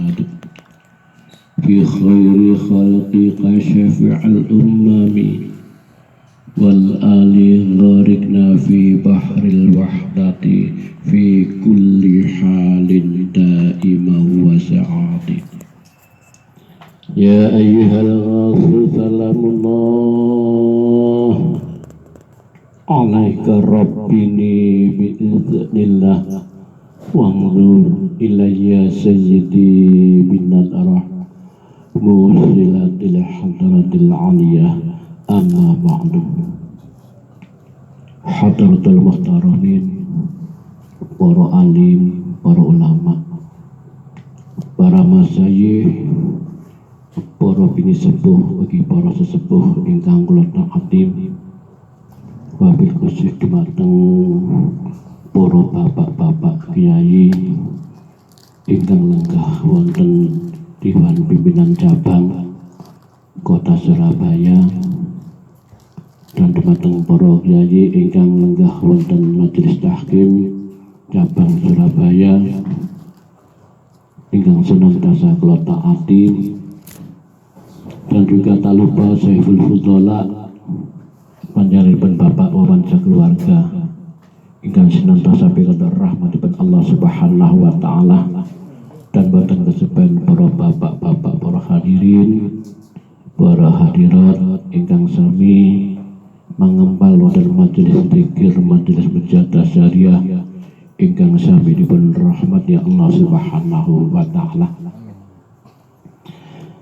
محمد في خير خلقك شفيع الأمم والآل غارقنا في بحر الوحدة في كل حال دائما وسعادة. يا أيها الغاث سلام الله عليك ربني بإذن الله وانظر إلي سيدي بالنظرة موصلة الحضرة العالية. أما بعد، حضرة المحترمين، para alim, para ulama, para masyayikh, para bini sepuh, bagi para sesepuh ingkang kula taati, wabil khusus dumateng para bapak-bapak kiai ingkang lenggah wonten Dewan Pimpinan Cabang Kota Surabaya dan dumateng para kiai ingkang lenggah wonten Majelis Tahkim Cabang Surabaya ingkang senantiasa kula taati, dan juga tak lupa Saiful Fudhola panjenenganipun Bapak Wawan keluarga ingkang senantiasa pikantuk rahmatipun Allah Subhanahu wa taala, dan boten kesepen para bapak-bapak, para hadirin, para hadirat ingkang sami mangempal wonten majelis zikir, majelis mujadah syariah ingkang sami dipun rahmati Allah Subhanahu wa taala.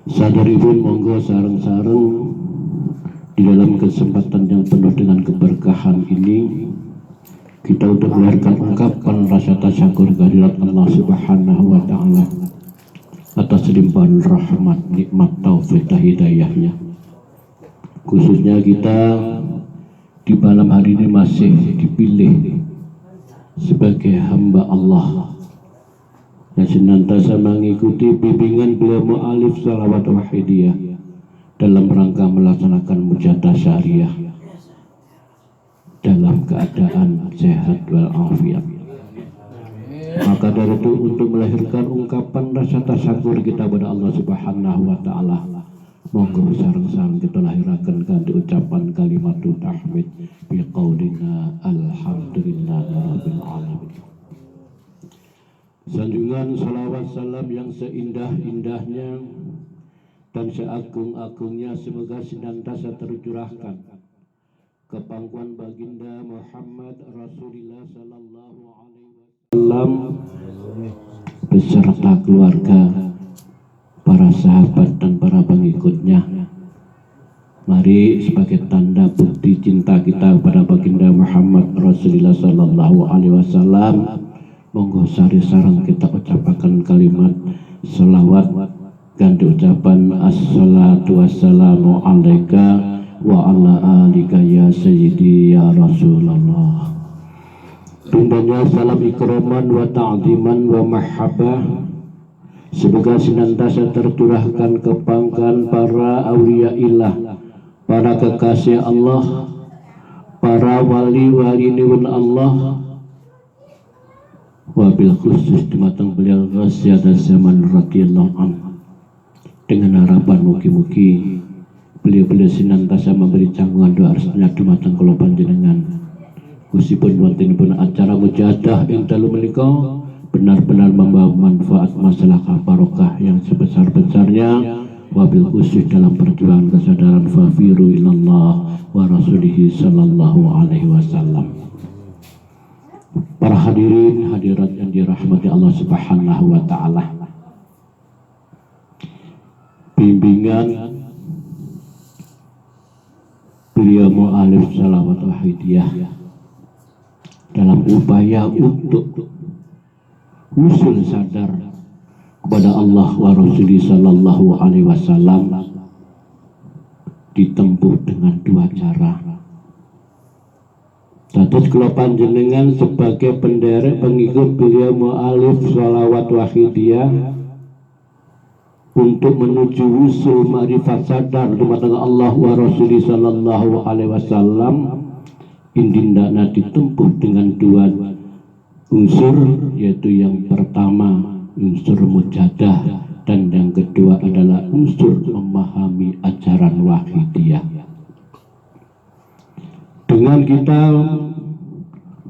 Sadaripun monggo sareng-sareng di dalam kesempatan yang penuh dengan keberkahan ini kita untuk melahirkan ungkapan rasa tasyukur kehadirat Allah Subhanahu wa taala atas limpahan rahmat, nikmat, taufik dan hidayahnya. Khususnya kita di malam hari ini masih dipilih sebagai hamba Allah yang senantiasa mengikuti bimbingan beliau mu'alif salawat wahidiyah dalam rangka melaksanakan mujadah syariah dalam keadaan sehat walafiat. Maka dari itu untuk melahirkan ungkapan rasa tasyukur kita kepada Allah Subhanahu wa taala, monggo sareng-sareng kita lahiraken kanthi ucapan kalimat tahmid bi qaulina alhamdulillahirabbil alamin. Sanjungan salawat salam yang seindah-indahnya dan seagung-agungnya semoga senantiasa tercurahkan ke pangkuan baginda Muhammad Rasulullah sallallahu alaihi wasallam beserta keluarga, para sahabat dan para pengikutnya. Mari sebagai tanda bukti cinta kita kepada baginda Muhammad Rasulullah sallallahu alaihi wasallam, monggo sari-sareng kita ucapkan kalimat selawat ganti ucapan assalatu wassalamu alaika wa ala alika ya sayyidi ya Rasulullah. Tundanya salam ikraman wa ta'ziman wa mahabbah semoga senantiasa tercurahkan ke pangkuan para aulia ilah, para kekasih Allah, para wali-wali niun Allah, wabil khusus dumateng beliau Ghaziyatul Zaman radhiyallahu anhu, dengan harapan mugi-mugi beliau senantiasa memberi canggungan doa restunya dumateng kula panjenengan. Kusipun wontenipun acara mujadah ing dalu menika benar-benar membawa manfaat maslahah barokah yang sebesar-besarnya, wabil khusus dalam perjuangan kesadaran fafiru ilallah wa rasulihi sallallahu alaihi wasallam. Para hadirin hadirat yang dirahmati Allah Subhanahu wa taala, bimbingan beliau mu'alif salawat wahidiyah dalam upaya untuk usul sadar kepada Allah wa Rasulullah sallallahu alaihi wasallam ditempuh dengan dua cara. Dados kula panjenengan sebagai penderek pengikut beliau mu'alif salawat wahidiyah untuk menuju usul ma'rifat sadar dumateng Allah wa Rasulullah sallallahu alaihi wasallam, indindana ditempuh dengan dua unsur, yaitu yang pertama unsur mujadah dan yang kedua adalah unsur memahami ajaran wahidiyah. Dengan kita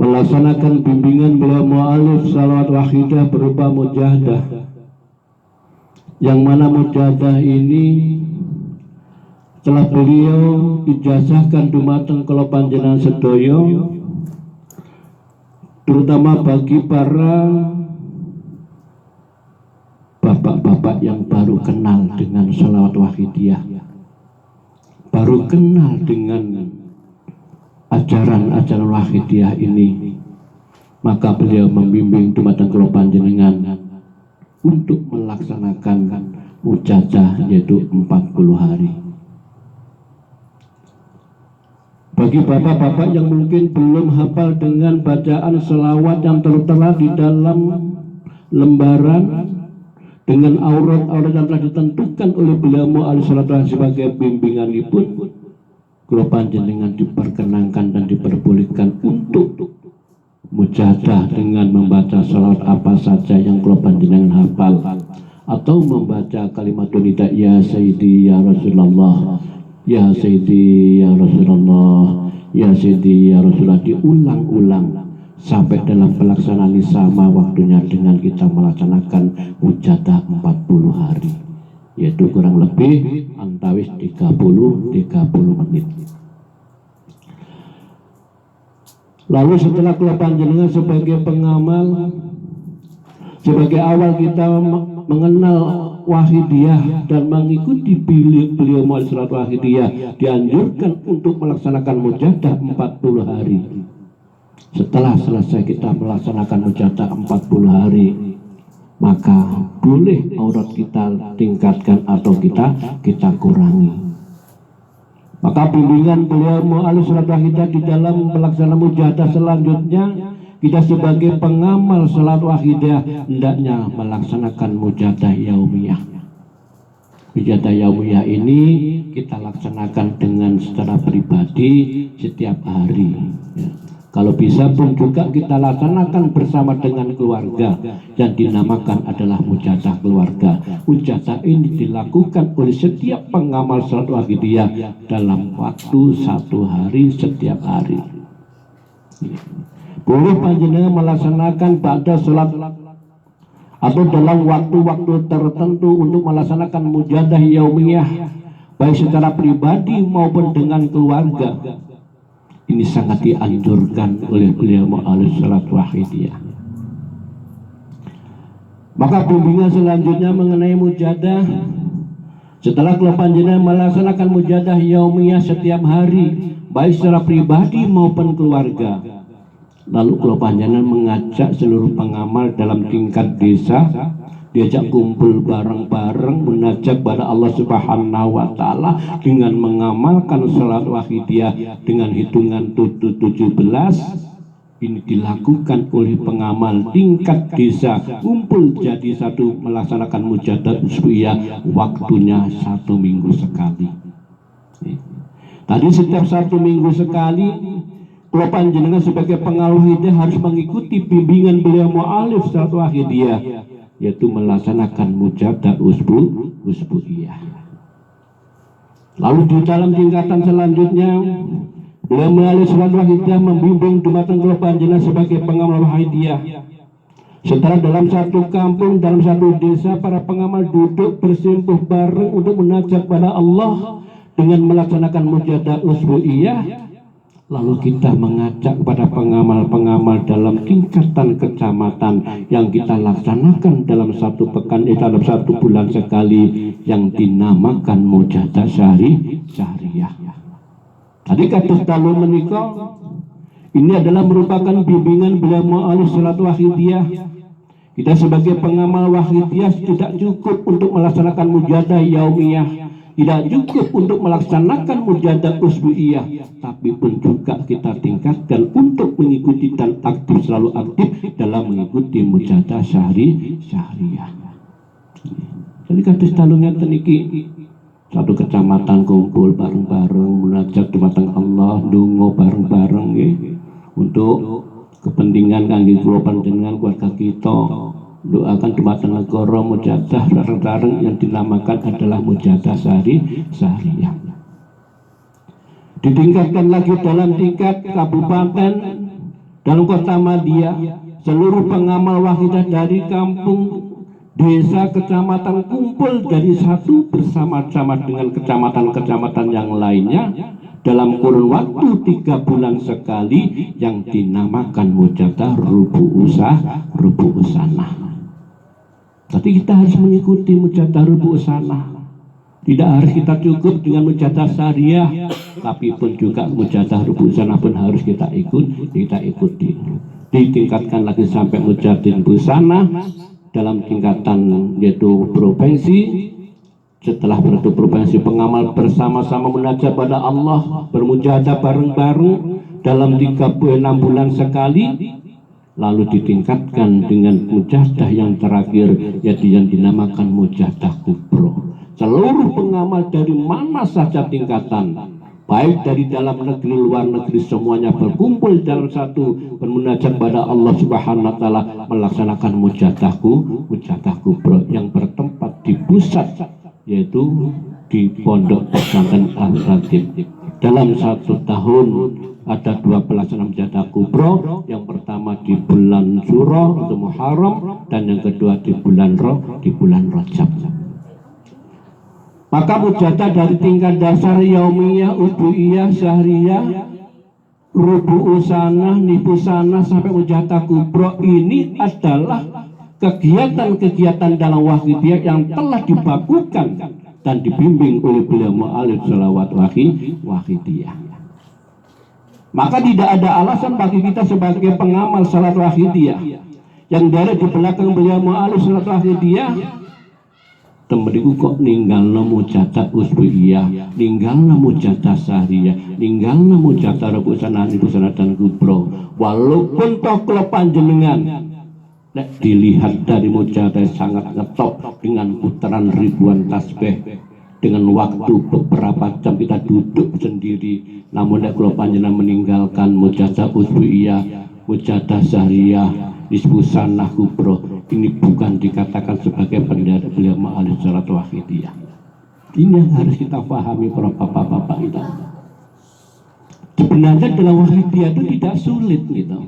melaksanakan bimbingan beliau mu'alif salawat wahidah berupa mujahadah, yang mana mujahadah ini telah beliau ijazahkan dumateng kula panjenengan sedaya, terutama bagi para bapak-bapak yang baru kenal dengan salawat wahidiyah, baru kenal dengan ajaran-ajaran wahidiyah ini, maka beliau membimbing dumateng kula panjenengan untuk melaksanakan mujahadah, yaitu 40 hari. Bagi bapak-bapak yang mungkin belum hafal dengan bacaan selawat yang tertera di dalam lembaran dengan aurat-aurat yang telah ditentukan oleh beliau mu'alif salawat sebagai bimbinganipun, kula panjenengan diperkenankan dan diperbolehkan untuk mujahadah dengan membaca selawat apa saja yang kula panjenengan hafal, atau membaca kalimatun nida, ya Sayyidi ya Rasulullah, ya Sayyidi ya Rasulullah, ya Sayyidi ya Rasulullah, diulang-ulang sampai dalam pelaksanaan ini sama waktunya dengan kita melaksanakan mujahadah 40 hari, yaitu kurang lebih antawis 30 menit. Lalu setelah kula panjenengan sebagai pengamal, sebagai awal kita mengenal wahidiyah dan mengikuti beliau mu'alif salawat wahidiyah, dianjurkan untuk melaksanakan mujahadah 40 hari. Setelah selesai kita melaksanakan mujahadah 40 hari, maka boleh aurat kita tingkatkan atau kita kurangi. Maka bimbingan beliau mu'alif salawat wahidiyah di dalam pelaksanaan mujahadah selanjutnya, kita sebagai pengamal salat wahidiyah hendaknya melaksanakan mujahadah yaumiyah. Mujahadah yaumiyah ini kita laksanakan dengan secara pribadi setiap hari, ya. Kalau bisa pun juga kita laksanakan bersama dengan keluarga, yang dinamakan adalah mujahadah keluarga. Mujahadah ini dilakukan oleh setiap pengamal salat wahidiyah dalam waktu 1 hari setiap hari. Boleh panjenengan melaksanakan pada salat atau dalam waktu-waktu tertentu untuk melaksanakan mujahadah yaumiyah, baik secara pribadi maupun dengan keluarga. Ini sangat dianjurkan oleh beliau mu'alif salawat wahidiyah. Maka bimbingan selanjutnya mengenai mujahadah, setelah kula panjenengan melaksanakan mujahadah yaumiyah setiap hari, baik secara pribadi maupun keluarga, lalu kula panjenengan mengajak seluruh pengamal dalam tingkat desa, diajak kumpul bareng-bareng munajat pada Allah Subhanahu wa Ta'ala dengan mengamalkan salat wahidiyah dengan hitungan 17. Ini dilakukan oleh pengamal tingkat desa, kumpul jadi satu melaksanakan mujahadah usbu'iyah, waktunya 1 minggu sekali. Tadi setiap 1 minggu sekali kula panjenengan sebagai pengamal wahidiyah harus mengikuti bimbingan beliau mu'alif salat wahidiyah, yaitu melaksanakan mujahadah usbu'iyah. Lalu di dalam tingkatan selanjutnya, beliau mu'alif salat wahidiyah membimbing dumateng kula panjenengan sebagai pengamal wahidiyah. Setelah dalam satu kampung, dalam satu desa, para pengamal duduk bersimpuh bareng untuk munajat pada Allah dengan melaksanakan mujahadah usbu'iyah. Lalu kita mengajak kepada pengamal-pengamal dalam tingkatan kecamatan yang kita laksanakan dalam 1 pekan, dalam 1 bulan sekali, yang dinamakan mujahadah syariah. Tadi kados dalu menika, ini adalah merupakan bimbingan beliau mu'alif salawat wahidiyah. Kita sebagai pengamal wahidiyah tidak cukup untuk melaksanakan mujahadah yaumiyah, tidak cukup untuk melaksanakan mujahadah usbu'iyah, tapi pun juga kita tingkatkan untuk mengikuti dan aktif, selalu aktif dalam mengikuti mujahadah syariah. Jadi kados dalu ngeten iki, 1 kecamatan kumpul bareng-bareng munajat dumateng Allah, ndonga bareng-bareng nggih, untuk kepentingan kangge kula panjenengan keluarga kita, doakan dumateng negara mujadah sareng-sareng yang dinamakan adalah mujadah syariah. Ditingkatkan lagi dalam tingkat kabupaten, dalam kota Madia, seluruh pengamal wahidah dari kampung, desa, kecamatan kumpul dari satu bersama-sama dengan kecamatan-kecamatan yang lainnya dalam kurun waktu 3 bulan sekali yang dinamakan mujadah rubu usanah. Tapi kita harus mengikuti mujadah rubu usanah. Tidak harus kita cukup dengan mujadah syariah, tapi pun juga mujadah rubu usanah pun harus kita ikuti. Ditingkatkan lagi sampai mujadah rubu usanah dalam tingkatan yaitu provinsi. Setelah berarti provinsi, pengamal bersama-sama munajat pada Allah, bermujadah bareng-bareng dalam 36 bulan sekali. Lalu ditingkatkan dengan mujadah yang terakhir, yaitu yang dinamakan mujadah kubro. Seluruh pengamal dari mana saja tingkatan, baik dari dalam negeri luar negeri, semuanya berkumpul dalam satu bermunajat pada Allah Subhanahu wa taala melaksanakan mujadah kubro yang bertempat di pusat, yaitu di Pondok Pesantren Al-Ratib. Dalam 1 tahun ada 2 pelaksanaan mujadah kubro, yang pertama di bulan Syuro atau Muharram, dan yang kedua di bulan Rajab. Maka mujadah dari tingkat dasar yaumiyah, usbuiyah, syahriyah, rubu usanah, nibusanah sampai mujadah kubro ini adalah kegiatan-kegiatan dalam wahidiyah yang telah dibakukan dan dibimbing oleh beliau mu'alif salawat wahidiyah. Maka tidak ada alasan bagi kita sebagai pengamal salat wahidiyah yang dari di belakang beliau mu'alif salat wahidiyah temeriku kok ninggalna mujadah usbuiyah, ninggalna mujadah syariah, ninggalna mujadah rubu usanah, nibusanah dan kubro. Walaupun toh kula panjenengan dilihat dari mujadah sangat ngetop dengan putaran ribuan tasbih, dengan waktu beberapa jam kita duduk sendiri, namun kalau panjenengan meninggalkan mujadah usbuiyah, mujadah syariah, nibusanah, kubro, ini bukan dikatakan sebagai pendeta beliau ma'alif salat wahidiyah. Ini yang harus kita pahami para bapak-bapak kita. Sebenarnya dalam wahidiyah itu tidak sulit gitu,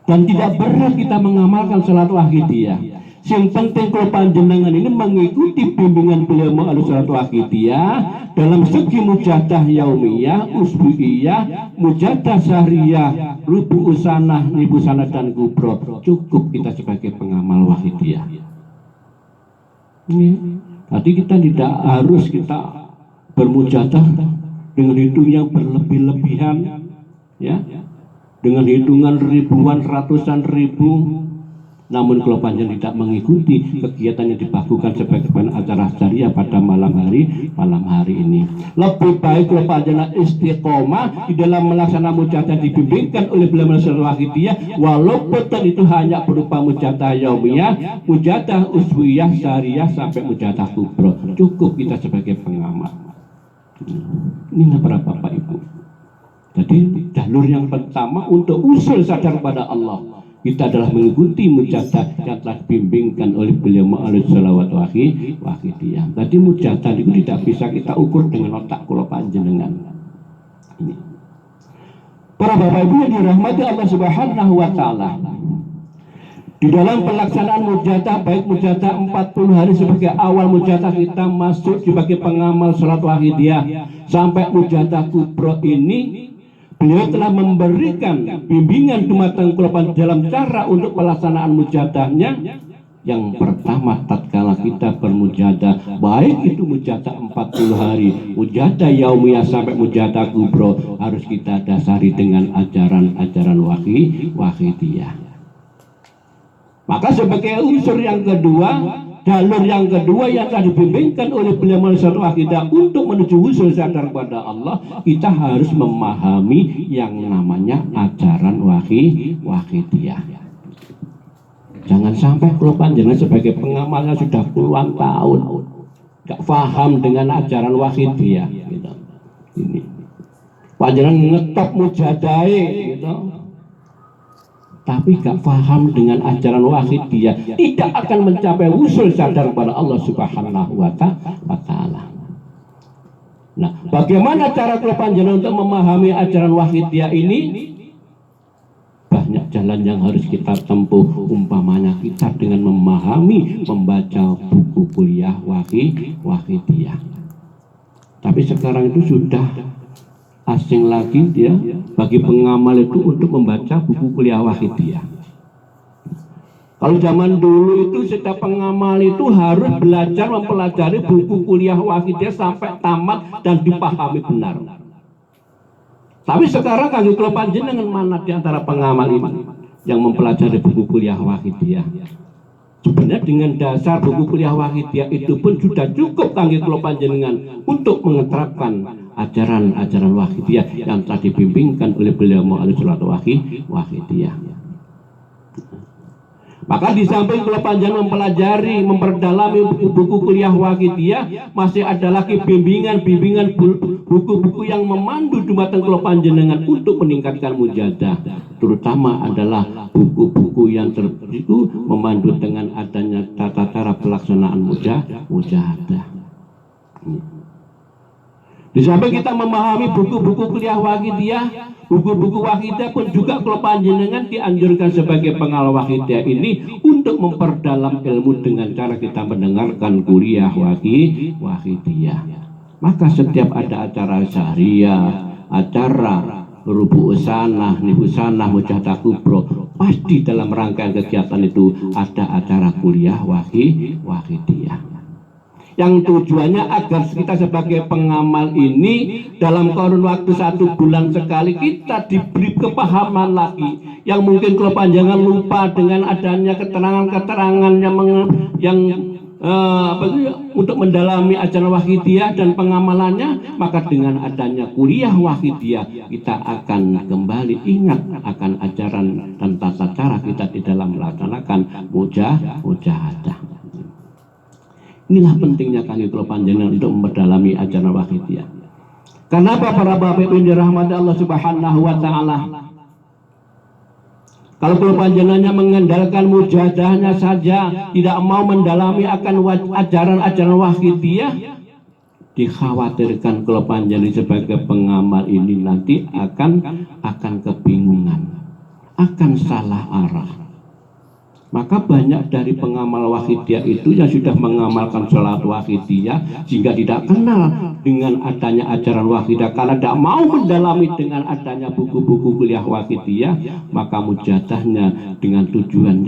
dan tidak berat kita mengamalkan salat wahidiyah. Yang penting kalau panjenengan ini mengikuti bimbingan beliau ma'alif salat wahidiyah dalam segi mujadah yaumiyah, usbuiyah, mujadah syariah, rubu usanah, nibusanah dan kubro. Cukup kita sebagai pengamal wahidiyah. Tadi kita tidak harus kita bermujadah dengan hitung yang berlebih-lebihan, ya, dengan hitungan ribuan, ratusan ribu. Namun kalau panjang tidak mengikuti kegiatan yang dibakukan sebagai acara syariah pada malam hari ini, lebih baik kalau panjang istiqomah di dalam melaksanakan mujadah dibimbingkan oleh beliau wahidiyah, walaupun itu hanya berupa mujadah yaumiyah, mujadah usbuiyah, syariah sampai mujadah kubro. Cukup kita sebagai pengamal. Ini para bapak ibu. Jadi jalur yang pertama untuk usul sadar pada Allah, kita adalah mengikuti mujadah yang telah dibimbingkan oleh beliau ma'alif salawat wahidiyah. Tadi mujadah itu tidak bisa kita ukur dengan otak kula panjenengan. Ini. Para bapak ibu yang dirahmati Allah Subhanahu wa taala, di dalam pelaksanaan mujadah, baik mujadah 40 hari sebagai awal mujadah kita masuk sebagai pengamal salat wahidiyah sampai mujadah kubro ini, beliau telah memberikan bimbingan dumateng kula dalam cara untuk pelaksanaan mujadahnya. Yang pertama, tatkala kita bermujadah, baik itu mujadah 40 hari, mujadah yaumiyah sampai mujadah kubro, harus kita dasari dengan ajaran-ajaran wahidiyah. Maka sebagai unsur yang kedua, jalur yang kedua yang telah dibimbingkan oleh beliau ma'alif wahidiyah untuk menuju usul sadar kepada Allah, kita harus memahami yang namanya ajaran wahidiyah. Jangan sampai kalau panjenengan sebagai pengamalnya sudah puluhan tahun gak paham dengan ajaran wahidiyah gitu. Ini panjenengan ngetop mujadahe gitu, tapi gak paham dengan ajaran wahidiyah, tidak akan mencapai wusul sadar pada Allah Subhanahu wa Ta'ala. Nah, bagaimana cara kula panjenengan untuk memahami ajaran wahidiyah ini? Banyak jalan yang harus kita tempuh. Umpamanya kita dengan memahami, membaca buku kuliah wahidiyah. Tapi sekarang itu sudah asing lagi ya bagi pengamal itu untuk membaca buku kuliah wahidiyah. Kalau zaman dulu itu setiap pengamal itu harus belajar mempelajari buku kuliah wahidiyah sampai tamat dan dipahami benar. Tapi sekarang kami kula panjenengan mana di antara pengamal ini yang mempelajari buku kuliah wahidiyah? Sebenarnya dengan dasar buku kuliah wahidiyah itu pun sudah cukup kami kula panjenengan untuk menerapkan ajaran-ajaran wahidiyah yang telah dibimbingkan oleh beliau Mu'alif Salatu Wahidiyah. Maka di samping kula panjenengan mempelajari, memperdalami buku-buku kuliah wahidiyah, masih ada lagi bimbingan-bimbingan buku-buku yang memandu dumateng kula panjenengan untuk meningkatkan mujahadah. Terutama adalah buku-buku yang tertentu memandu dengan adanya tata cara pelaksanaan mujahadah. Di samping kita memahami buku-buku kuliah wahidiyah, buku-buku wahidiyah pun juga kalau panjenengan dianjurkan sebagai pengamal wahidiyah ini untuk memperdalam ilmu dengan cara kita mendengarkan kuliah wahidiyah. Maka setiap ada acara syahriah, acara rubu usanah, nihusanah, mujahadah kubro, pasti dalam rangkaian kegiatan itu ada acara kuliah wahidiyah. Yang tujuannya agar kita sebagai pengamal ini dalam kurun waktu 1 bulan sekali kita diberi kepahaman lagi yang mungkin kalau panjangan lupa dengan adanya keterangan-keterangan yang untuk mendalami ajaran wahidiyah dan pengamalannya, maka dengan adanya kuliah wahidiyah kita akan kembali ingat akan ajaran dan tata cara kita di dalam melaksanakan mujahadah. Inilah pentingnya kami kula panjenengan untuk memperdalami ajaran wahidiyah. Kenapa para bapak ibu dirahmati Allah Subhanahu wa Ta'ala? Kalau kula panjenengannya mengandalkan mujahadahnya saja, tidak mau mendalami akan ajaran-ajaran wahidiyah, dikhawatirkan kula panjenengan sebagai pengamal ini nanti akan kebingungan, akan salah arah. Maka banyak dari pengamal wahidiyah itu yang sudah mengamalkan sholat wahidiyah sehingga tidak kenal dengan adanya ajaran wahidiyah, karena tidak mau mendalami dengan adanya buku-buku kuliah wahidiyah, maka mujahadahnya dengan tujuan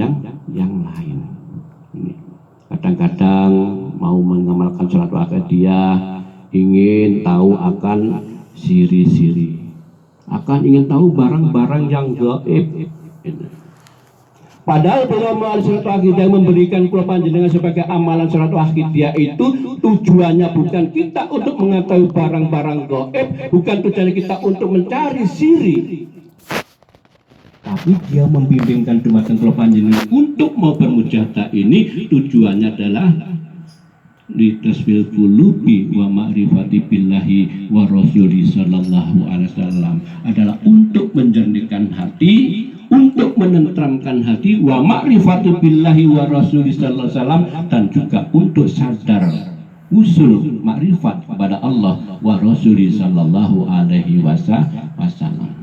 yang lain. Kadang-kadang mau mengamalkan sholat wahidiyah ingin tahu akan siri-siri, ingin tahu barang-barang yang gaib. Padahal beliau Mu'alif Salatu Wahidiyah memberikan kula panjenengan sebagai amalan sholat wahidiyah itu tujuannya bukan kita untuk mengetahui barang-barang gaib, bukan tujuan kita untuk mencari siri, tapi dia membimbingkan dumateng kula panjenengan untuk mau bermujahadah ini tujuannya adalah litasfil qulubi wa ma'rifati billahi wa rasuli sallallahu alaihi wasallam, adalah untuk menjernihkan hati, untuk menenteramkan hati, wa ma'rifatu billahi wa rasuli sallallahu alaihi wasallam, dan juga untuk sadar usul makrifat kepada Allah wa rasuli sallallahu alaihi wasallam.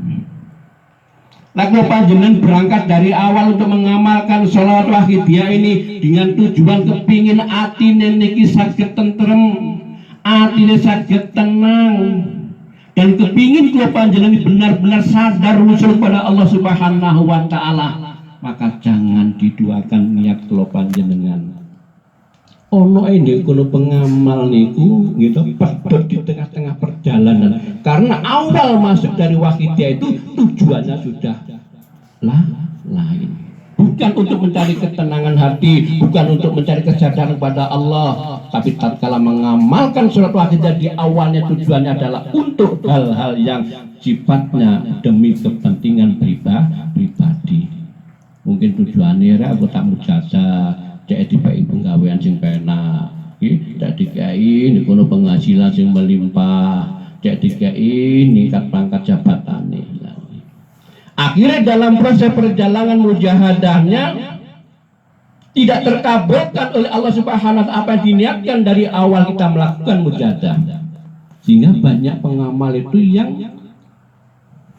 Lalu panjenengan berangkat dari awal untuk mengamalkan sholawat wahidiyah ini dengan tujuan kepingin atine niki saged tentrem, atine saged tenang, dan kepingin kula panjenengan benar-benar sadar usul pada Allah Subhanahu wa Ta'ala, maka jangan diduakan niat kula panjenengan. Ono ini kono pengamal niku gitu pedot di tengah-tengah perjalanan, karena awal masuk dari wahidiyah itu tujuannya sudah lain, bukan untuk mencari ketenangan hati, bukan untuk mencari kesadaran pada Allah, tapi tatkala mengamalkan surat wahidiyah di awalnya tujuannya adalah untuk hal-hal yang sifatnya demi kepentingan pribadi. Mungkin tujuannya aku tak mujahadah, cek dikai penggawean sing penak, cek dikai niku penghasilan sing melimpah, cek dikai ningkat pangkat jabatane. Akhirnya dalam proses perjalanan mujahadahnya tidak terkabulkan oleh Allah Subhanahu wa taala apa yang diniatkan dari awal kita melakukan mujahadah. Sehingga banyak pengamal itu yang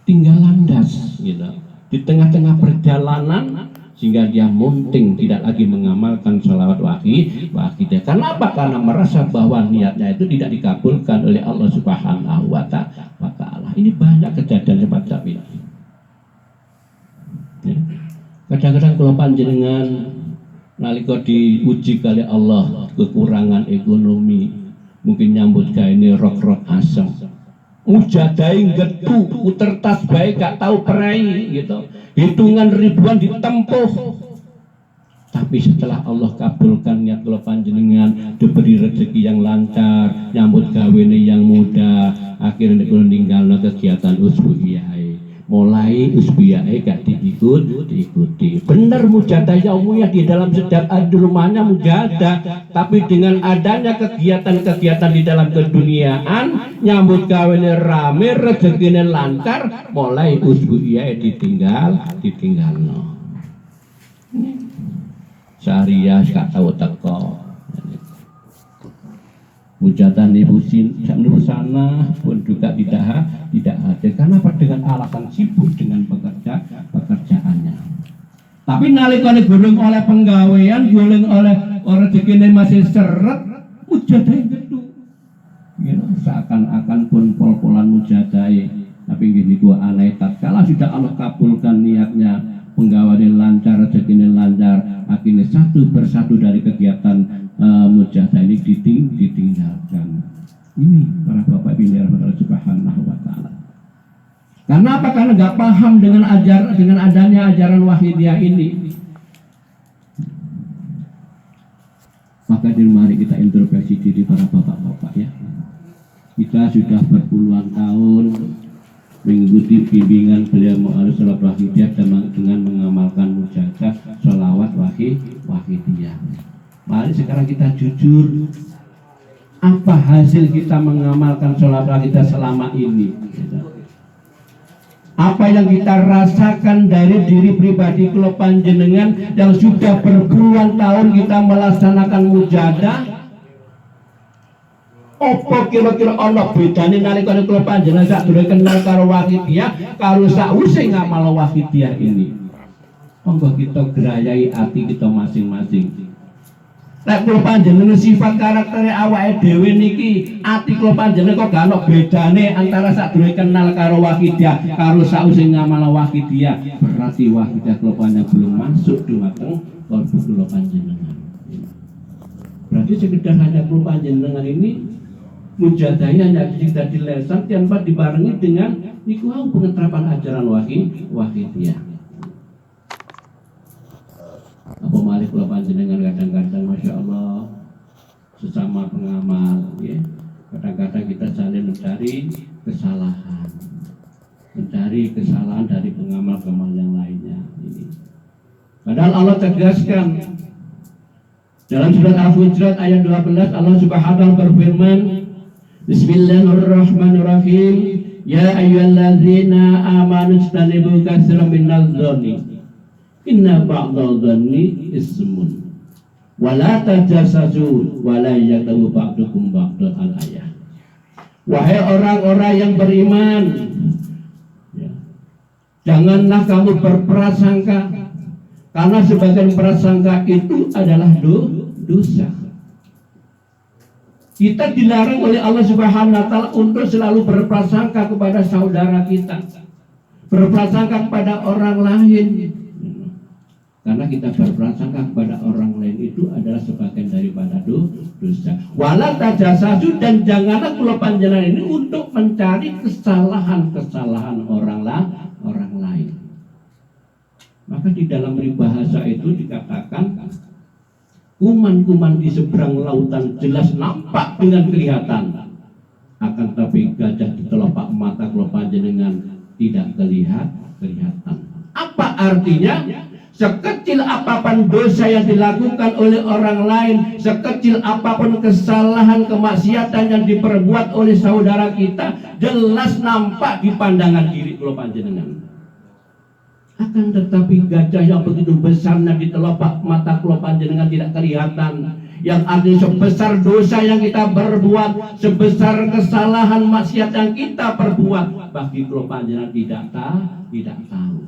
tinggal landas gitu. Di tengah-tengah perjalanan sehingga dia munting, tidak lagi mengamalkan sholawat waqidah. Karena apa? Karena merasa bahwa niatnya itu tidak dikabulkan oleh Allah Subhanahu wa taala. Ini banyak kejadian semacam ini. Ya. Kadang-kadang kalau panjenengan nalika diuji kali Allah kekurangan ekonomi, mungkin nyambut gawe ini rok-rok asem, mujadai gedu puter tas baik gak tahu perai gitu, hitungan ribuan ditempuh, tapi setelah Allah kabulkan niat kalau panjenengan diberi rezeki yang lancar, nyambut gawe ini yang mudah, akhirnya kalau ninggalno kegiatan usbuhiyah, mulai usbuhiyah gak diikuti. Benar mujahadah yaumiyah di dalam setiap di rumahnya mujahadah, tapi dengan adanya kegiatan-kegiatan di dalam keduniaan, nyambut gawene rame, rezekine lancar, mulai usbuhiyah ditinggalno. Syariah gak tahu teko. Hujatan ibu sana pun juga tidak ada. Karena apa? Dengan alasan sibuk dengan pekerjaannya. Tapi nalikane gulung oleh penggawean, gulung oleh orang rezekine masih seret, mujadah itu. Ya, seakan-akan pun pol-polan mujadah. Tapi gini gua aneh, tatkala sudah Allah kabulkan niatnya, penggawean lancar, rezekine lancar, akhirnya satu persatu dari kegiatan mujahadah ini ditinggalkan. Ini para bapak ibu Allah Subhanahu wa taala. Karena apa? Karena nggak paham dengan adanya ajaran wahidiyah ini. Maka mari kita introspeksi diri para bapak-bapak ya. Kita sudah berpuluhan tahun mengikuti bimbingan beliau Mu'alif Sholawat Wahidiyah dengan mengamalkan mujahadah sholawat wahidiyah. Mari sekarang kita jujur, apa hasil kita mengamalkan sholawat kita selama ini? Apa yang kita rasakan dari diri pribadi kula panjenengan yang sudah berpuluhan tahun kita melaksanakan mujahadah? Apa kira-kira ana bedane nalika kula panjenengan sadurunge kenal karo wahidiyah karo sakwise ngamal wahidiyah ini? Monggo kita grayai ati kita masing-masing. Nek kula panjenengan sifat karakter awake dhewe niki, ati kula panjenengan kok gak ono bedane antara sadurunge kenal karo wahidiyah karo sakwise ngamal wahidiyah. Berarti wahidiyah kula panjenengan belum masuk dumateng kalbu kula panjenengan. Berarti sekedar hanya kula panjenengan ini mujadahnya hanya kita di lesan tanpa dibarengi dengan niku pengeterapan ajaran wahidiyah. Apa malik kula panjenengan kadang-kadang Masya Allah sesama pengamal ya, kadang-kadang kita saling mencari kesalahan dari pengamal-pengamal yang lainnya ini. Padahal Allah tegaskan dalam surat Al-Hujurat ayat 12, Allah Subhanahu wa taala berfirman, Bismillahirrahmanirrahim, ya ayyuhalladzina amanu ijtanibu katsiran minadh-dhanni inna ba'dal dhanni ismun wala tajassasu wala yaghtab ba'dukum ba'dal al-ayah. Wahai orang-orang yang beriman ya, janganlah kamu berprasangka, karena sebagian prasangka itu adalah dosa. Kita dilarang oleh Allah Subhanahu wa taala untuk selalu berprasangka kepada saudara kita, berprasangka kepada orang lain. Karena kita berprasangka kepada orang lain itu adalah sebagian daripada dosa. Wala tajassasu, dan janganlah kula panjenengan ini untuk mencari kesalahan orang lain. Maka di dalam peribahasa itu dikatakan kuman-kuman di seberang lautan jelas nampak dengan kelihatan, akan tapi gajah di kelopak mata kula panjenengan tidak kelihatan. Apa artinya? Sekecil apapun dosa yang dilakukan oleh orang lain, sekecil apapun kesalahan kemaksiatan yang diperbuat oleh saudara kita, jelas nampak di pandangan diri kula panjenengan. Akan tetapi gajah yang begitu besarnya di telapak mata kula panjenengan tidak kelihatan, yang artinya sebesar dosa yang kita berbuat, sebesar kesalahan maksiat yang kita perbuat, bagi kula panjenengan tidak tahu.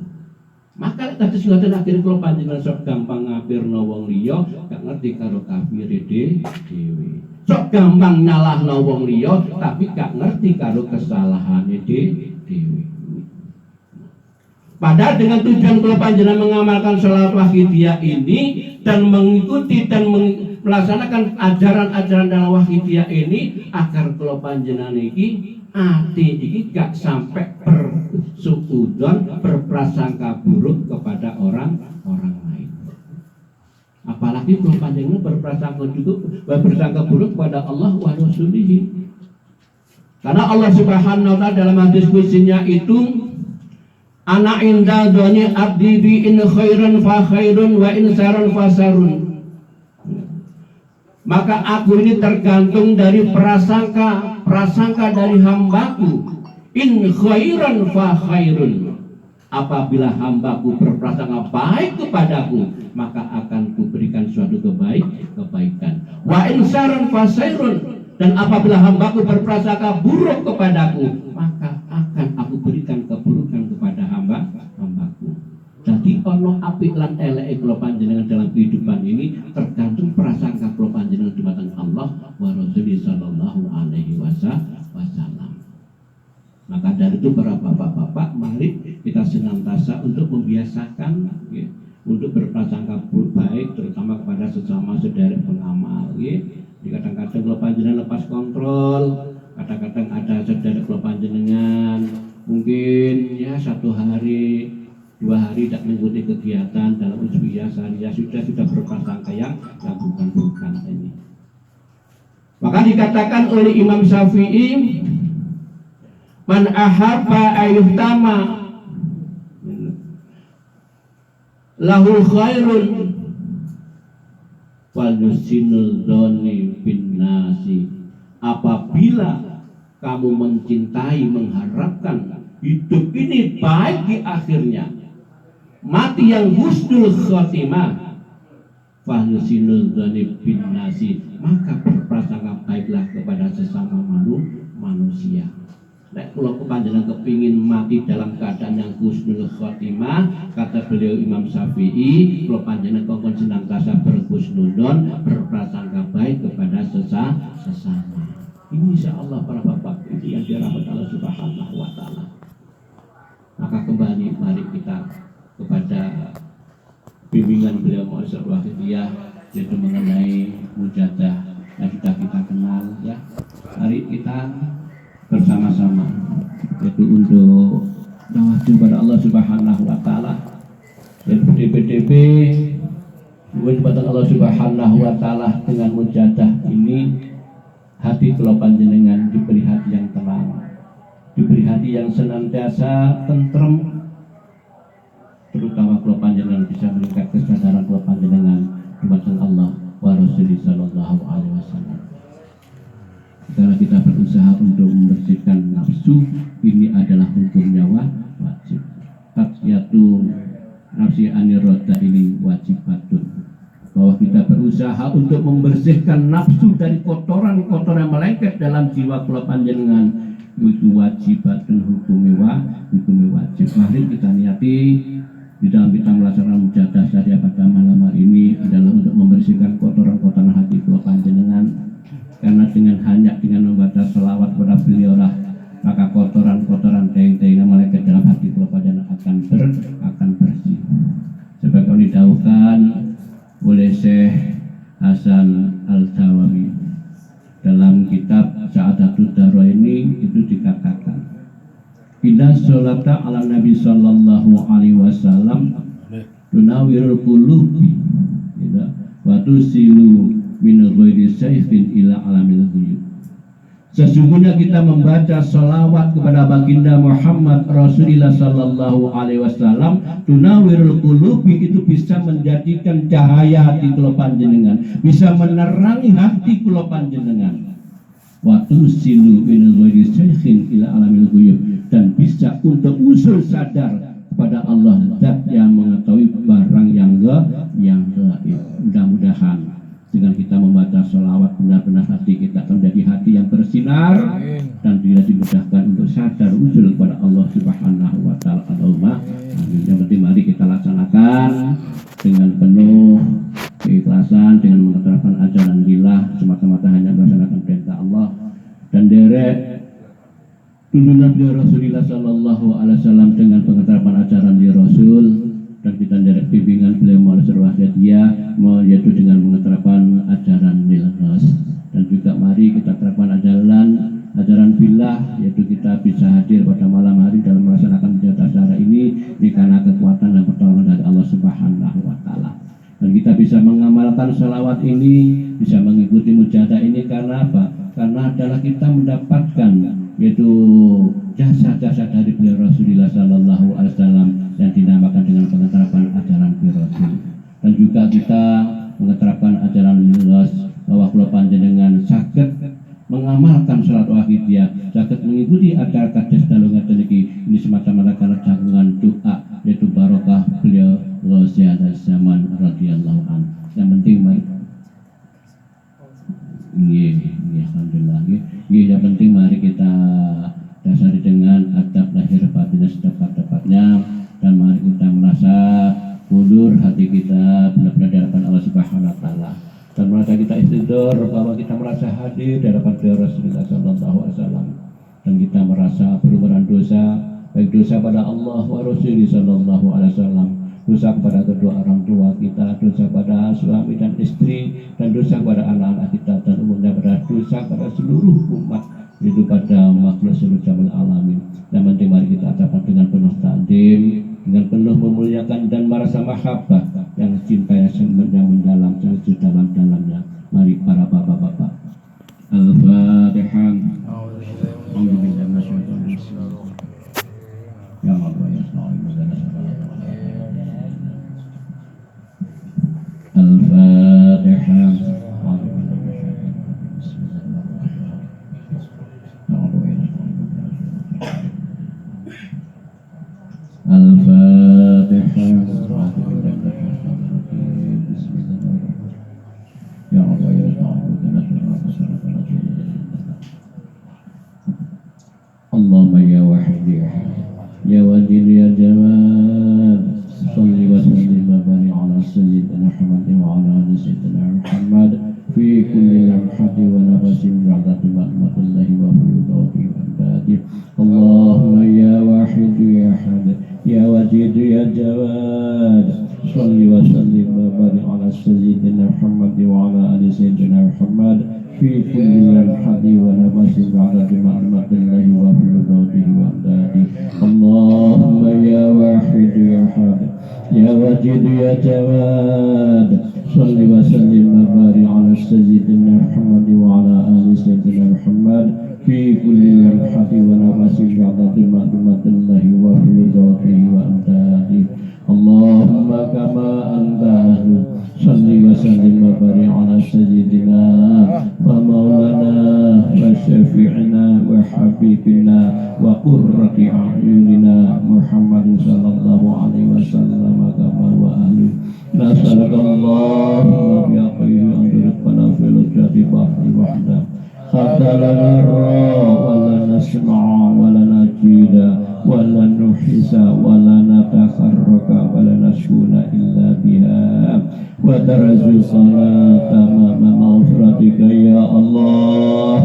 Maka tadi sudah akhir kula panjenengan sok gampang ngapirno wong liya, gak ngerti karo kafir dhewe. Sok gampang nyalahno wong liya, tapi gak ngerti karo kesalahane dhewe. Padahal dengan tujuan kula panjenengan mengamalkan sholawat wahidiyah ini dan mengikuti dan melaksanakan ajaran-ajaran dalam wahidiyah ini, agar kula panjenengan iki ati iki gak sampai bersuudzon, berprasangka buruk kepada orang lain. Apalagi kula panjenengan berprasangka buruk kepada Allah wa Rasulih. Karena Allah Subhanahu wa taala dalam hadis qudsinya itu, ana inda dzani abdi bi in khairan fa khairun wa in saran fa sarun. Maka aku ini tergantung dari prasangka dari hambaku. In khairan fa khairun. Apabila hambaku berprasangka baik kepadaku, maka akan kuberikan suatu kebaikan. Wa in saran fa sarun. Dan apabila hambaku berprasangka buruk kepadaku, maka akan aku berikan keburukan kepada hambaku. Jadi ono apik lan eleke kula panjenengan dalam kehidupan ini tergantung prasangka kula panjenengan dumateng Allah wa Rasulullah sallallahu alaihi wasallam. Maka dari itu para bapak-bapak, mari kita senantiasa untuk membiasakan ya, untuk berprasangka baik, terutama kepada sesama saudara pengamal ya. Kadang-kadang kula panjenengan lepas kontrol, kadang-kadang ada saudara kula panjenengan mungkin ya 1 hari 2 hari tidak mengikuti kegiatan dalam usbiyah syariah, sudah berprasangka yang bukan ini. Maka dikatakan oleh Imam Syafi'i, man ahabba ayyuhtama lahu khairun walusinul doni bin nasi. Apabila kamu mencintai, mengharapkan hidup ini baik di akhirnya, mati yang husnul khotimah, walusinul doni bin nasi, maka berprasangka baiklah kepada sesama manusia. Nek kula panjenengan kepingin mati dalam keadaan yang husnul khotimah, kata beliau Imam Syafi'i, kula panjenengan kongkon senantiasa berhusnudon, berprasangka baik kepada sesama. Ini insyaallah para bapak ini yang dirahmati Allah Subhanahu wa taala. Maka kembali mari kita kepada bimbingan beliau Mu'azzar Wahidiyah, yaitu mengenai mujadah yang sudah kita kenal ya. Mari kita bersama-sama, yaitu untuk tawassul pada Allah Subhanahu wa taala, yaitu DPDP kepada Allah Subhanahu wa taala. Dengan mujadah ini hati kula panjenengan diberi hati yang tenang, diberi hati yang senantiasa tentrem, terutama kula panjenengan bisa meningkat kesadaran kula panjenengan kepada Allah wa Rasulullah sallallahu alaihi wasallam. Karena kita berusaha untuk membersihkan nafsu, ini adalah hukumnya wajib. Tasyatu nafsi anirota ini wajibatun. Bahwa kita berusaha untuk membersihkan nafsu dari kotoran-kotoran yang melengket dalam jiwa kula panjenengan, itu wajibatun, hukumnya wajib. Mari kita niati di dalam kita melaksanakan mujadah syariah pada malam hari ini adalah untuk membersihkan kotoran-kotoran hati kula panjenengan. Karena dengan membaca selawat kepada beliau lah, maka kotoran-kotoran teng-teng yang melengket dalam hati kula panjenengan akan bersih. Sebagaimana didhawuhkan oleh Syekh Hasan Al-Jawawi dalam kitab Sa'adatud Daraini, itu dikatakan, inna sholata ala Nabi sallallahu alaihi wasallam tunawirul qulubi wa tusilu min ghairi sayfin ila alamil ghuyub. Sesungguhnya kita membaca salawat kepada baginda Muhammad Rasulullah sallallahu alaihi wasallam, tunawirul qulubi, itu bisa menjadikan cahaya hati kula panjenengan, bisa menerangi hati kula panjenengan. Wa tusilu min ghairi sayfin ila alamil ghuyub, dan bisa untuk usul sadar kepada Allah zat yang mengetahui barang yang gaib. Mudah-mudahan dengan kita membaca sholawat benar-benar hati kita akan menjadi hati yang bersinar dan tidak dimudahkan untuk sadar usul kepada Allah Subhanahu wa taala. Allahumma amin. Yang penting mari kita laksanakan dengan penuh keikhlasan, dengan menerapkan ajaran lillah, semata-mata hanya melaksanakan perintah Allah dan derek tuntunan dari Rasulullah Sallallahu Alaihi Wasallam dengan pengetarapan ajaran di Rasul, dan kita derek bimbingan beliau melalui dia yaitu dengan pengetarapan ajaran Nilras, dan juga mari kita terapkan ajaran billah, yaitu kita bisa hadir pada malam hari dalam melaksanakan acara ini karena kekuatan dan pertolongan dari Allah Subhanahu wa taala. Dan kita bisa mengamalkan salawat ini, bisa mengikuti mujahadah ini karena apa? Karena adalah kita mendapatkan yaitu jasa-jasa dari beliau Rasulullah Sallallahu Alaihi Wasallam yang dinamakan dengan pengetarapan ajaran Rasul. Dan juga kita mengetarapan ajaran Nilras bahwa kula panjenengan saged mengamalkan salat wahidiyah, saged mengikuti acara kados dalu ngeten iki, ini semata-mata karena jagungan doa yaitu barokah beliau Rasul zaman radhiyallahu anhu. Yang penting mari alhamdulillah yang penting mari kita dasari dengan adab lahir batin setepat-tepatnya, dan mari kita merasa mundur hati kita benar-benar di hadapan Allah Subhanahu wa taala, dan merasa kita istighfar bahwa kita merasa hadir di hadapan Rasulullah Sallallahu Alaihi Wasallam, dan kita merasa berumuran dosa, baik dosa pada Allah wa Rasulullah Sallallahu Alaihi Wasallam, dosa kepada kedua orang tua kita, dosa pada suami dan istri, dan dosa kepada anak-anak kita, dan umumnya pada dosa pada seluruh umat, itu pada makhluk seluruh jamal alamin. Yang penting mari kita ucapkan dengan penuh takdim, dengan penuh memuliakan dan merasa mahabbah yang cinta yang mendalam, yang sedalam-dalamnya. Mari para bapak-bapak. Al-Fatihah. Alhamdulillah. Ya Allah ya Al-Fatihah. Allahumma ya wahid ya wadil ya jawad, salli wa sallim wa barik ala sayyidina Muhammad wa ala ali sayyidina Muhammad fi kulli lamhati wa nafasin ba'dati ma'matillahi wa furudati wa ibadih. Allahumma ya wahid ya ahad ya wajid ya jawad, salli wa sallim wa barik ala sayyidina Muhammad wa ala ali sayyidina Muhammad fi kulli lamhati wa nafasin ba'dati ma'matillahi wa furudati wa ibadih. Allahumma ya wahid ya ahad ya wajid ya jawad, salli wa sallim wa barik ala sayyidina Muhammad wa ala ali sayyidina Muhammad fi kulli lamhati wa nafasin ba'dati ma'lumatillahi wa furudatihi wa amdadi. Allahumma kama anta ahlu, salli wa sallim wa barik ala sayyidina wa maulana wa syafi'ina wa habibina wa qurrati a'yunina Muhammadin sallallahu alaihi wasallam kama wa ahlu. Nas'alukallahumma bi'aqayhi anturikana fil jati bahri wahda hatta lana ra wa lana sma'a wa lana jida wa lana nuhisa wa lana takharraka wa lana shuna illa biha wa tarzuqana tamama maghfiratika ya Allah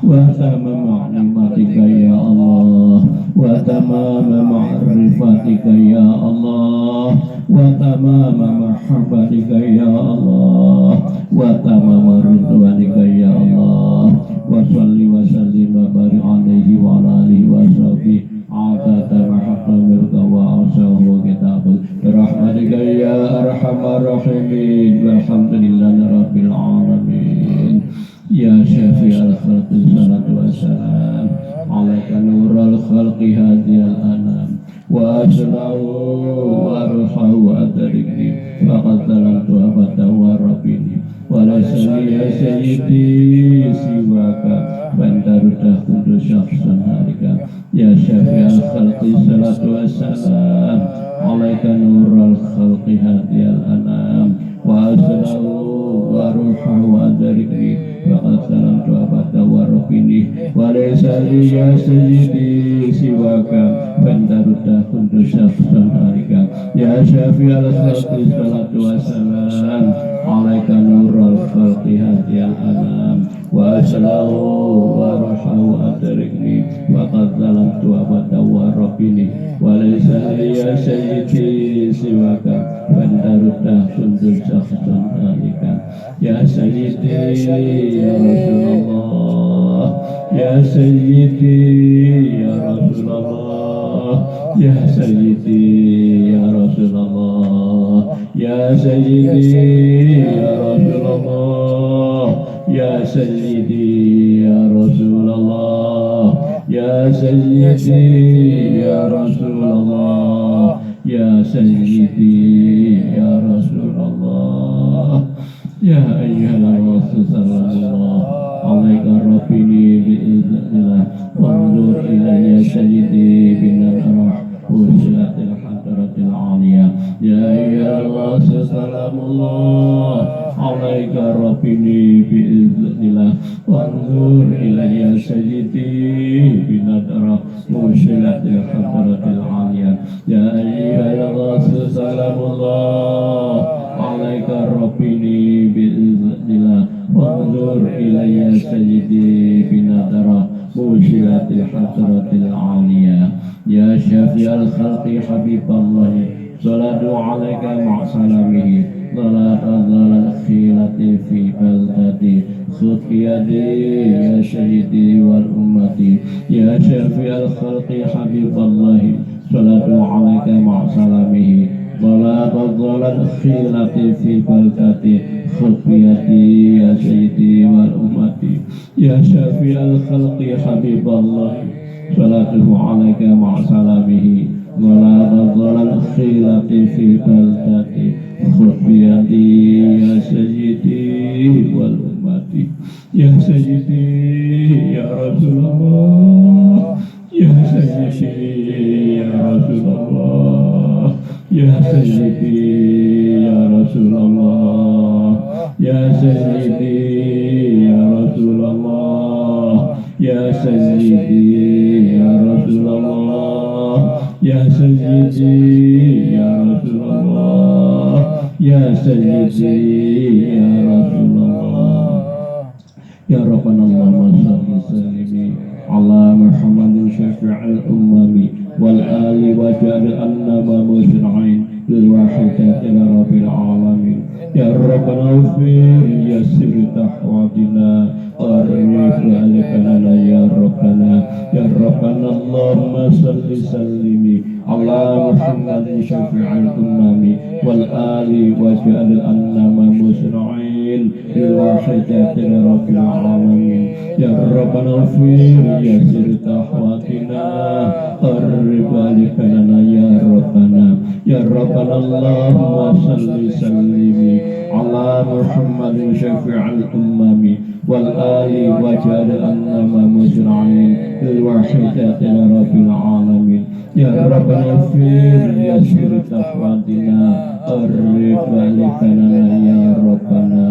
wa tamama ni'matika ya Allah wa tamama ma'rifatika ya Allah wa tamama mahabbatika ya Allah wa tamama ridwanika ya Allah wa salli wa sallim wa barik alaihi wa ala alihi wa sahbihi adada mahabbatika wa asahu kitabuk rahmatika ya arhamar rahimin walhamdulillahi rabbil alamin. Ya syafi'al khalqi salatu wassalam alaika nurul khalqi hadiyal anam wa aslahu wa arhahu wa atarikni faqad talantu abada wa rabbini wa laysa ya sayyidi siwaka wa anta Fandarudah kuntu syakhsan harika Ya syafi'al khalqi salatu wassalam Alaika nurul khalqi hadiyal anam Wa assalahu wa ruhahu wa adarikni Wa qadsalamtu abada wa rufini Wa laysa liya sayyidi siwaka Fandarudah kuntu syakhsan harika Ya syafi'al khalqi salatu wassalam Alaika nurul khalqi hadiyal anam Wa assalahu wa ruhahu wa adarikni Wa qadsalamtu abada wa rufini Wa laysa liya sayyidi siwaka Fandarudah kuntu syakhsan harika Ya sayyidi ya Rasulullah Ya sayyidi ya Rasulullah Ya sayyidi ya Rasulullah Ya sayyidi ya Rasulullah Ya sayyidi ya Rasulullah Ya sayyidi ya Rasulullah Ya sayyidi ya Rasulullah Ya ayyuhal rasul sallallahu alaika rabbini bi'iznillah Wanzur ilayya sayyidi binal arah Usilatil hadaratil aliyah Ya ayyuhal rasul sallallahu alaika rabbini bi'iznillah Wanzur ilayya sayyidi binal arah Usilatil hadaratil aliyah Ya ayyuhal rasul sallallahu alaika rabbini bi'iznillah Wanzur ilayya sayyidi binadara Musyilatil hadratil aliyah Ya syafi'al khalqi habiballahi Salatu alaika ma'salamihi Salatu zalal khilati fi baldati Khutbiyadi ya sayyidi wal ummati Ya syafi'al khalqi habiballahi Salatu alaika ma'salamihi Wala tadzalan khilati fi balkati Khutbiyati ya sayyidi wal ummati Ya syafi'al khalqi habiballah Salatuhu alaika ma'salamihi Wala tadzalan khilati fi balkati Khutbiyati ya sayyidi wal ummati Ya sayyidi ya Rasulullah Ya sayyidi ya Rasulullah Ya sayyidi ya Rasulullah Ya sayyidi ya Rasulullah Ya sayyidi ya Rasulullah Ya sayyidi ya Rasulullah Ya sayyidi ya Rasulullah Ya Rabbana Allahumma salli sallimi ala Muhammadin syafi'il ummami wal ali wa ja'al annama musra'in lil wahidati rabbil alamin Ya Rabbana ufir yassir tahwadina arif alikana ya Rabbana Ya Rabbana Allahumma salli sallimi ala Muhammadin syafi'il ummami wal ali wa ja'al annama musra'in lil wahidati rabbil alamin Ya Rabbana ufir yassir tahwadina arif alikana ya Rabbana Ya Rabbana Allahumma salli sallimi ala Muhammadin syafi'il ummami wal ali wa ja'al annama musra'in lil wahidati rabbil alamin Ya Rabbana fir yasir taqwatina arif alikana ya Rabbana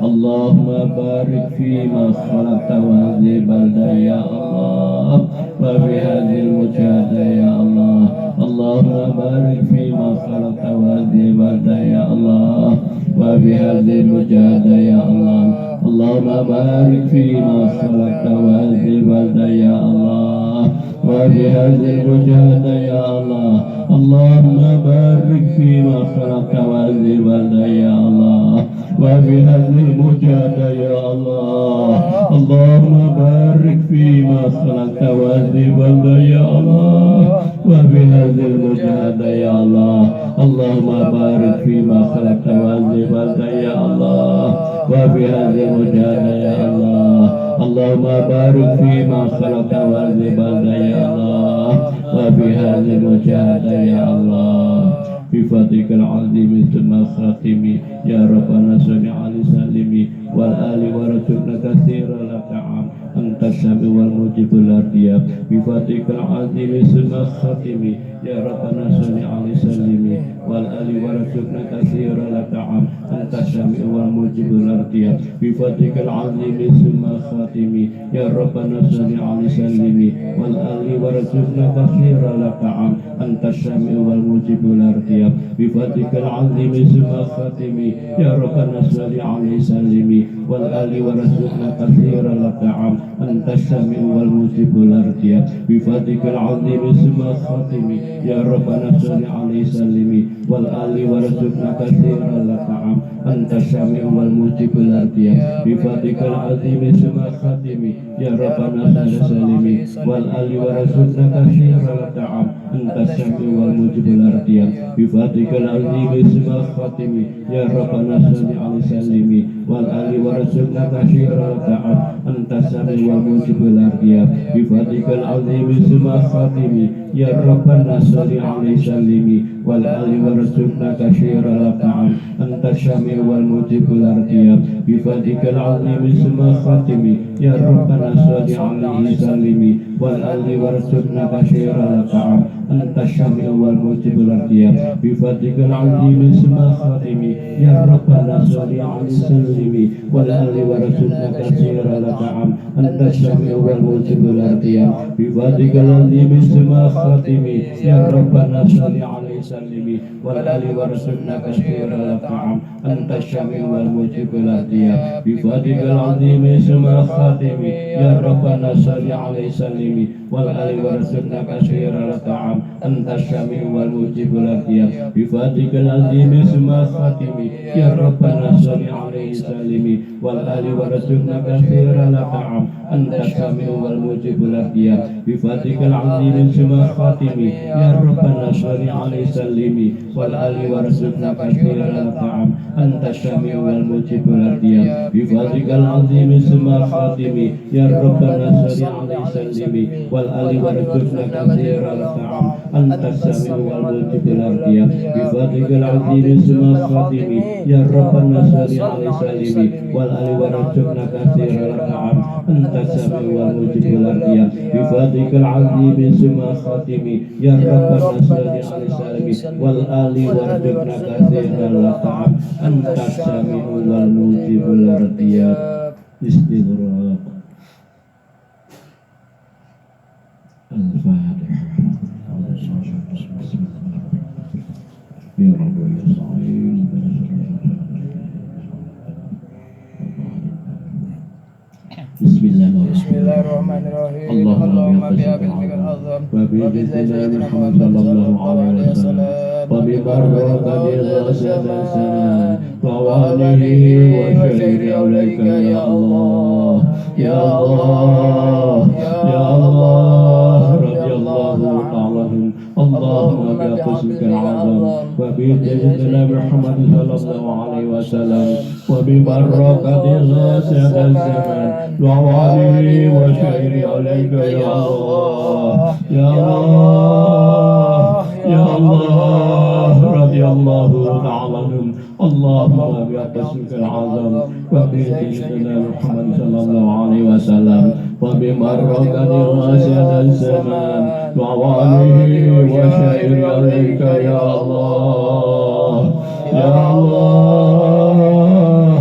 Allahumma barik fima khalaqta wa balda ya Allah wa bihadhil mujahada ya Allah Allahumma barik fima khalaqta wa balda ya Allah wa bihadhil mujahada ya Allah Allahumma barik fima khalaqta wa balda ya Allah wa bihadhil mujahada ya Allah Allahumma barik fima khalaqta wa balda ya Allah wa bihadhil mujahada ya Allah Allahumma barik fima khalaqta wa balda ya Allah wa bihadhil mujahada ya Allah Allahumma barik fima khalaqta wa balda ya Allah wa bihadhil mujahada ya Allah Allahumma barik fima khalaqta wa balda ya Allah wa bihadhil mujahada ya Allah Bifatikal azimi sunna khatimi Ya Rabbana salli ala salimi wal ali wa rasulna katsira la ta'am Anta السميع والمجيب الأرضية بفضلك العظيم ثم الخاتم يا ربنا صل على سلم والآل ورزقنا كثيرا لك عم أنت السميع والمجيب الأرضية بفضلك العظيم ثم الخاتم يا ربنا صل على سلم والآل ورزقنا كثيرا لك عم أنت السميع والمجيب الأرضية بفضلك العظيم ثم الخاتم يا ربنا صل على سلم والآل ورزقنا كثيرا لك عم أنت السميع والمجيب الأرضية بفضلك العظيم ثم الخاتم يا ربنا صل على سلم والآل ورزقنا كثيرا لك عم أنت السميع والمجيب الأرضية بفضلك العظيم ثم الخاتم يا ربنا صل سلم والآل ورزقنا كثيرا لك عم أنت السميع والمجيب الأرضية بفضلك العظيم ثم الخاتم يا ربنا صل على سلم والآل ورزقنا كثيرا لك عم أنت السميع والمجيب الأرضية بفضلك العظيم ثم الخاتم يا ربنا صل على سلم والآل ورزقنا كثيرا لك عم أنت السميع والمجيب الأرضية بفضلك العظيم ثم الخاتم يا ربنا صل عليه سلم والآل ورزقنا كثيرا لك عم أنت السميع والمجيب الأرضية بفضلك العظيم ثم الخاتم يا ربنا صل عليه سلم والآل ورزقنا كثيرا لك عم أنت السميع والمجيب الأرضية بفضلك العظيم ثم الخاتم يا ربنا صل عليه سلم والآل ورزقنا كثيرا لك عم أنت السميع والمجيب الأرضية بفضلك العظيم ثم الخاتم يا ربنا صل عليه سلم والآل ورزقنا كثيرا لك عم أنت السميع والمجيب الأرضية بفضلك العظيم ثم الخاتم يا ربنا صل عليه سلم والآل ورزقنا كثيرا لك عم أنت السميع والمجيب الأرضية بفضلك العظيم ثم الخاتم يا ربنا صل عليه سلم والآل ورزقنا كثيرا لك عم أنت السميع والمجيب الأرضية بفضلك العظيم ثم الخاتم يا ربنا صل عليه سلم والآل ورزقنا كثيرا لك عم أنت السميع والمجيب الأرضية بفضلك العظيم ثم الخاتم يا ربنا صل عليه سلم والآل ورزقنا كثيرا لك عم أنت السميع والمجيب الأرضية بفضلك العظيم ثم الخاتم يا ربنا صل عليه سلم والآل ورزقنا كثيرا لك عم أنت السميع والمجيب الأرضية. Istighfar. Al-Fatihah. Ya Rabbi ya Sa'id. Bismillahirrahmanirrahim. Allahumma bi'ilmikal azam wa bi sayyidina Muhammad sallallahu alaihi wasallam wa bi barakati rasulina wa alihi wa syahidi alaika ya Allah ya Allah ya Allah radhiyallahu ta'ala Allahumma bi'ilmikal azam wa bi sayyidina Muhammad sallallahu alaihi wasallam wa bi barakati rasulina وعلي وشهر عليك يا الله يا الله يا الله رضي الله تعالى عنهم اللهم باسمك العظم وبسيدنا محمد صلى الله عليه وسلم وببركة راشد الزمان وعلي وشهر عليك يا الله يا الله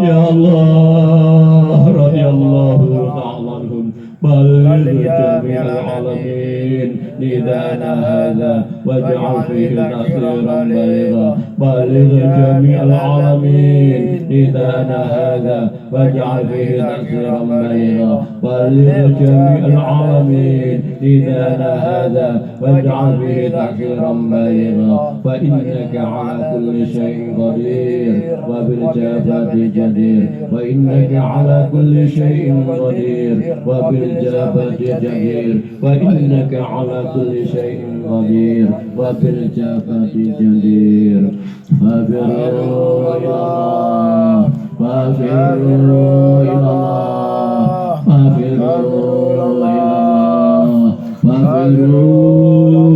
يا الله رضي الله تعالى عنهم بلغ جميع العالمين نداءنا هذا واجعل فيه تأثيرا بليغا بلغ جميع العالمين نداءنا هذا واجعل فيه تأثيرا بليغا بلغ جميع العالمين نداءنا هذا واجعل فيه تأثيرا بليغا فإنك على كل شيء قدير وبالإجابة جدير وإنك على كل شيء قدير وبالإجابة جدير وإنك على كل شيء قدير وبالإجابة جدير ففروا إلى الله ففروا إلى الله ففروا إلى الله ففروا إلى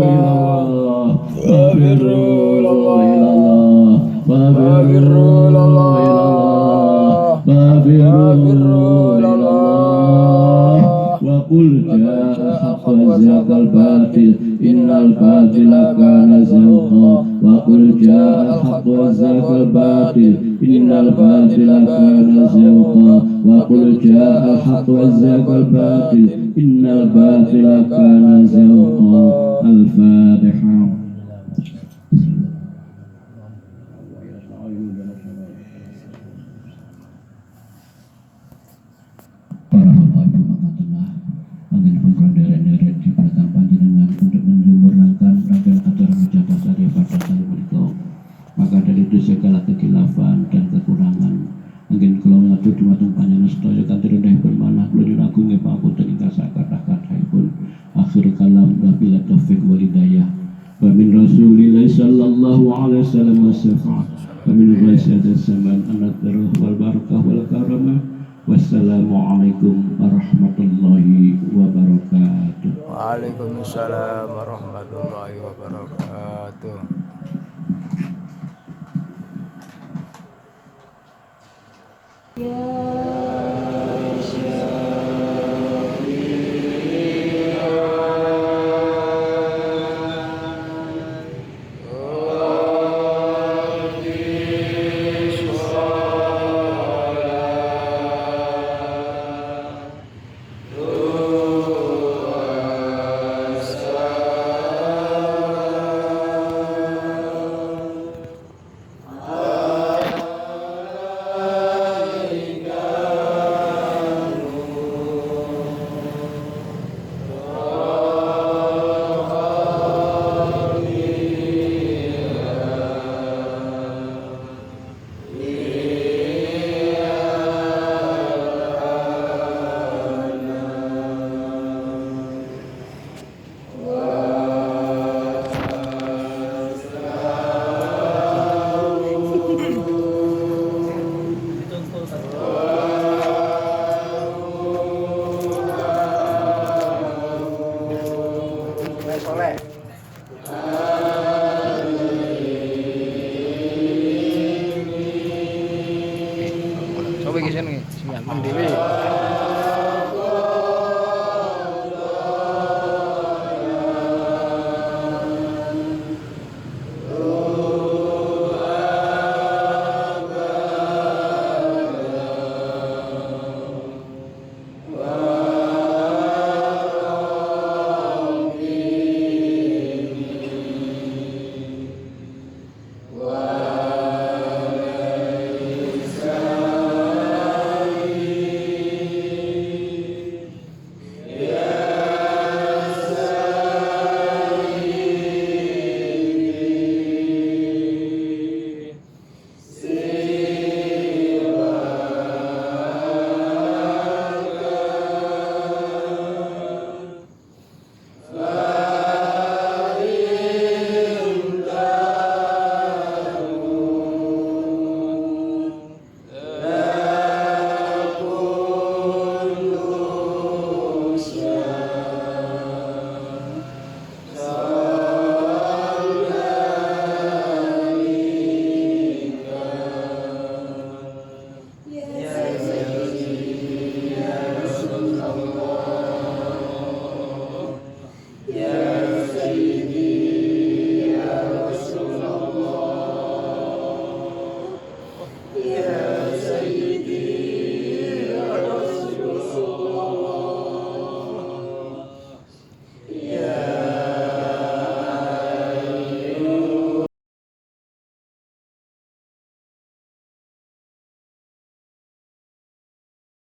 الله ففروا إلى الله ففروا إلى الله ففروا إلى الله وقل جاء الحق وزهق الباطل إن الباطل كان زهوقا وقل جاء الحق وزهق الباطل إن الباطل كان زهوقا وقل جاء الحق وزهق الباطل إن الباطل كان زهوقا. الفاتحة. Para bapak ibu makatullah, angin pun deret-deret di belakang panjenengan untuk menyempurnakan rangkaian acara mujadah syariah pada saat menikah. Maka dari itu segala kekhilafan dan kekurangan angin kula ngatur dumateng panjenengan sedaya kanthi rendahipun manah kula nyuwun pangapunten ingkang sakathah-kathahipun. Akhir kalam wabillahi taufik wal hidayah. Wa min Rasulillah sallallahu alaihi wasallam wasyafa'a. Wa min ghaisatis zaman an-nadhar wal barakah wal karamah. Wassalamualaikum warahmatullahi wabarakatuh. Waalaikumsalam warahmatullahi wabarakatuh. Ya